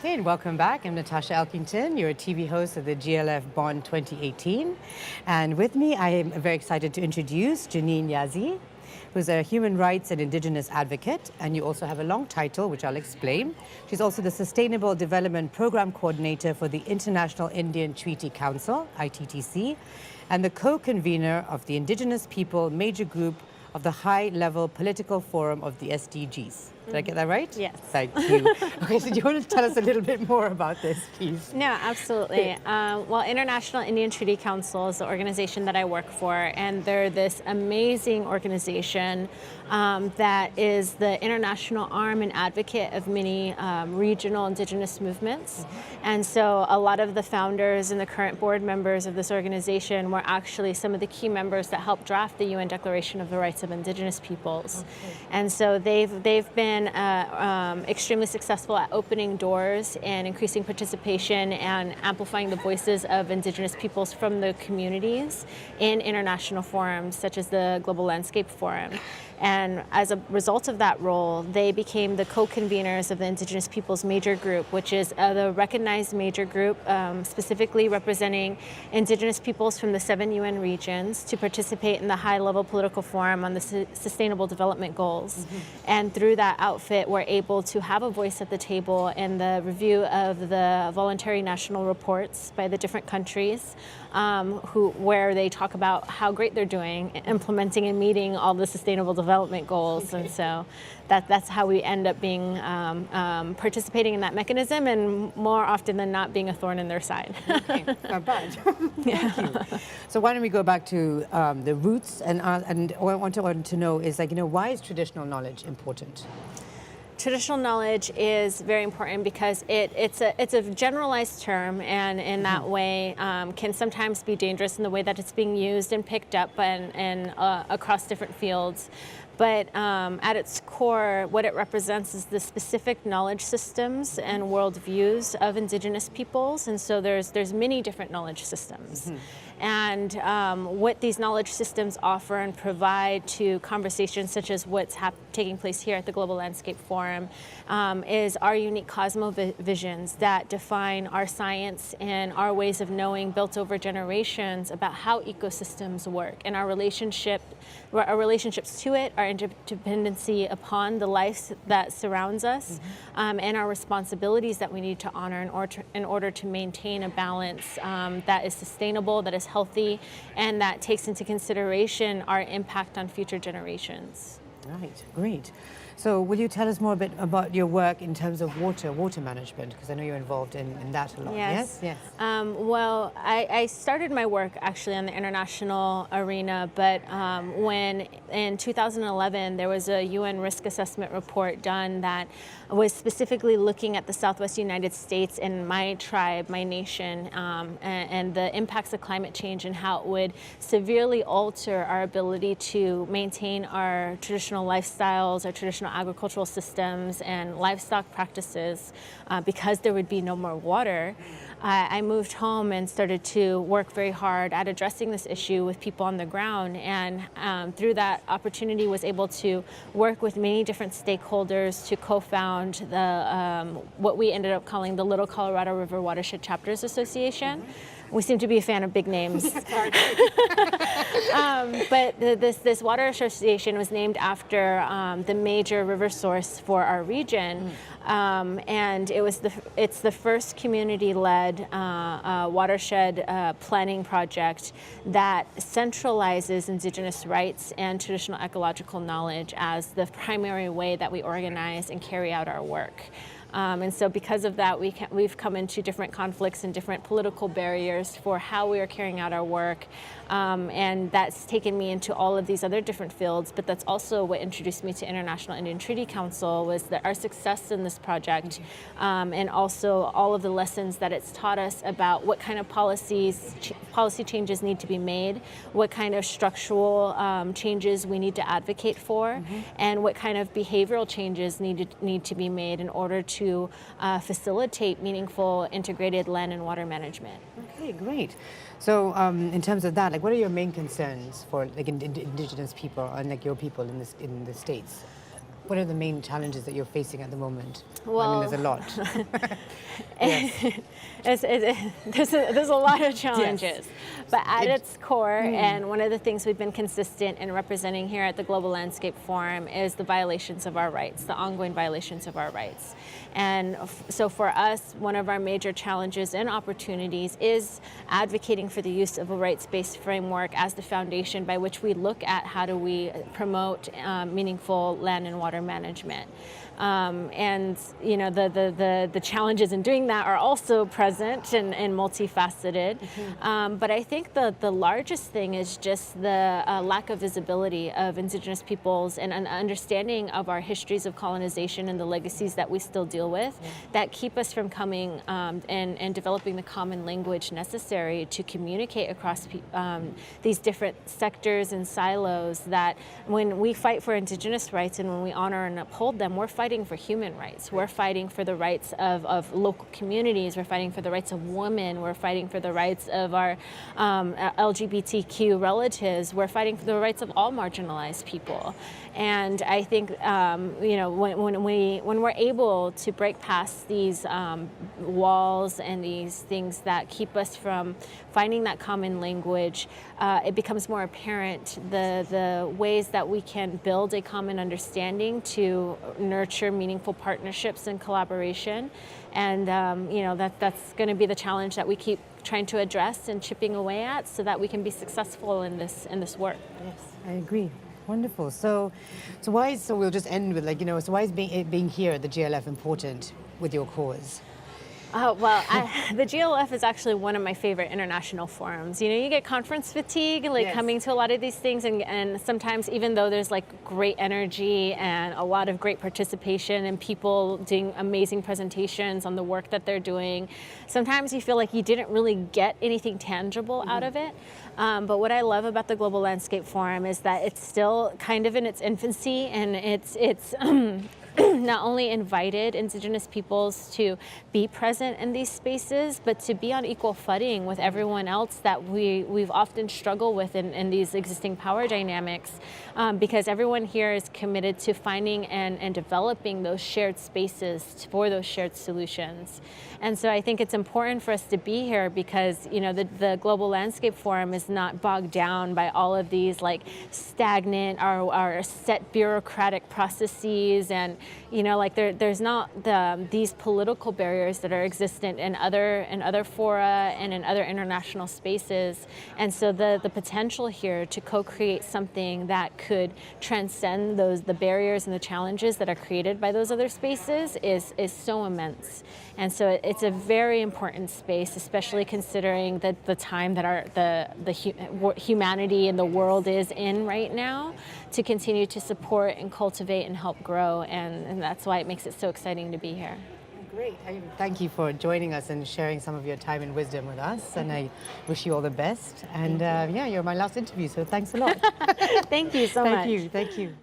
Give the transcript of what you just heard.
Okay, and welcome back. I'm Natasha Elkington, your TV host of the GLF Bonn 2018. And with me, I am very excited to introduce Janene Yazzie, who's a human rights and indigenous advocate. And you also have a long title, which I'll explain. She's also the Sustainable Development Program Coordinator for the International Indian Treaty Council, ITTC, and the co-convener of the Indigenous People Major Group of the High-Level Political Forum of the SDGs. Did I get that right? Yes. Thank you. Okay, so do you want to tell us a little bit more about this, please? No, absolutely. Well, International Indian Treaty Council is the organization that I work for, and they're this amazing organization that is the international arm and advocate of many regional indigenous movements. And so a lot of the founders and the current board members of this organization were actually some of the key members that helped draft the UN Declaration of the Rights of Indigenous Peoples. And so they've been extremely successful at opening doors and increasing participation and amplifying the voices of indigenous peoples from the communities in international forums such as the Global Landscape Forum. And as a result of that role, they became the co-conveners of the Indigenous Peoples Major Group, which is the recognized major group specifically representing indigenous peoples from the 7 UN regions to participate in the high-level political forum on the Sustainable Development Goals. And through that outfit, we're able to have a voice at the table in the review of the voluntary national reports by the different countries, where they talk about how great they're doing implementing and meeting all the Sustainable Development Goals. And so that's how we end up being participating in that mechanism, and more often than not being a thorn in their side. Okay, not bad. Thank you. So why don't we go back to the roots, and what I want to know is, why is traditional knowledge important? Traditional knowledge is very important because it's a generalized term, and in that way can sometimes be dangerous in the way that it's being used and picked up and across different fields. But at its core, what it represents is the specific knowledge systems and worldviews of indigenous peoples. And so there's many different knowledge systems. And what these knowledge systems offer and provide to conversations such as what's taking place here at the Global Landscape Forum is our unique cosmovisions that define our science and our ways of knowing built over generations about how ecosystems work and our relationships to it, our interdependency upon the life that surrounds us, and our responsibilities that we need to honor in order to maintain a balance that is sustainable, that is healthy, and that takes into consideration our impact on future generations. Right, great. So will you tell us more a bit about your work in terms of water management? Because I know you're involved in that a lot. Yes. Yes. Well, I started my work actually on the international arena, but when in 2011 there was a UN risk assessment report done that was specifically looking at the Southwest United States and my tribe, my nation, and the impacts of climate change and how it would severely alter our ability to maintain our traditional lifestyles, our traditional agricultural systems and livestock practices because there would be no more water. I moved home and started to work very hard at addressing this issue with people on the ground, and through that opportunity was able to work with many different stakeholders to co-found what we ended up calling the Little Colorado River Watershed Chapters Association. We seem to be a fan of big names. But this water association was named after the major river source for our region. And it's the first community-led watershed planning project that centralizes indigenous rights and traditional ecological knowledge as the primary way that we organize and carry out our work. And so because of that, we've come into different conflicts and different political barriers for how we are carrying out our work. And that's taken me into all of these other different fields, but that's also what introduced me to International Indian Treaty Council, was that our success in this project, and also all of the lessons that it's taught us about what kind of policy changes need to be made, what kind of structural changes we need to advocate for, and what kind of behavioral changes need to be made in order to facilitate meaningful integrated land and water management. Okay, great. So in terms of that, what are your main concerns for indigenous people and your people in the States? What are the main challenges that you're facing at the moment? Well, I mean, there's a lot. Yes. There's a lot of challenges, Yes. but at its core, and one of the things we've been consistent in representing here at the Global Landscape Forum is the violations of our rights, the ongoing violations of our rights. And so for us, one of our major challenges and opportunities is advocating for the use of a rights-based framework as the foundation by which we look at how do we promote meaningful land and water management. And you know, the challenges in doing that are also present and multifaceted. But I think the largest thing is just the lack of visibility of indigenous peoples and an understanding of our histories of colonization and the legacies that we still deal with that keep us from coming and developing the common language necessary to communicate across these different sectors and silos, that when we fight for indigenous rights and when we honor and uphold them, we're fighting for human rights. We're fighting for the rights of local communities. We're fighting for the rights of women. We're fighting for the rights of our LGBTQ relatives. We're fighting for the rights of all marginalized people. And I think you know, when we're able to break past these walls and these things that keep us from finding that common language, it becomes more apparent the ways that we can build a common understanding to nurture meaningful partnerships and collaboration. And you know, that's going to be the challenge that we keep trying to address and chipping away at so that we can be successful in this work. Yes, I agree. Wonderful. So we'll just end with, like, you know, so why is being here at the GLF important with your cause? Well, the GLF is actually one of my favorite international forums. You know, you get conference fatigue, like coming to a lot of these things, and sometimes even though there's like great energy and a lot of great participation and people doing amazing presentations on the work that they're doing, sometimes you feel like you didn't really get anything tangible out of it. But what I love about the Global Landscape Forum is that it's still kind of in its infancy, and it's not only invited indigenous peoples to be present in these spaces, but to be on equal footing with everyone else that we've often struggled with in these existing power dynamics, because everyone here is committed to finding and developing those shared spaces for those shared solutions. And so I think it's important for us to be here because, you know, the Global Landscape Forum is not bogged down by all of these like stagnant or set bureaucratic processes, and you know, like there's not these political barriers that are existent in other fora and in other international spaces. And so the potential here to co-create something that could transcend the barriers and the challenges that are created by those other spaces is so immense. And so it's a very important space, especially considering the time that the humanity and the world is in right now, to continue to support and cultivate and help grow. And that's why it makes it so exciting to be here. Great. Thank you for joining us and sharing some of your time and wisdom with us. And I wish you all the best. And yeah, you're my last interview, so thanks a lot. Thank you so much. Thank you. Thank you.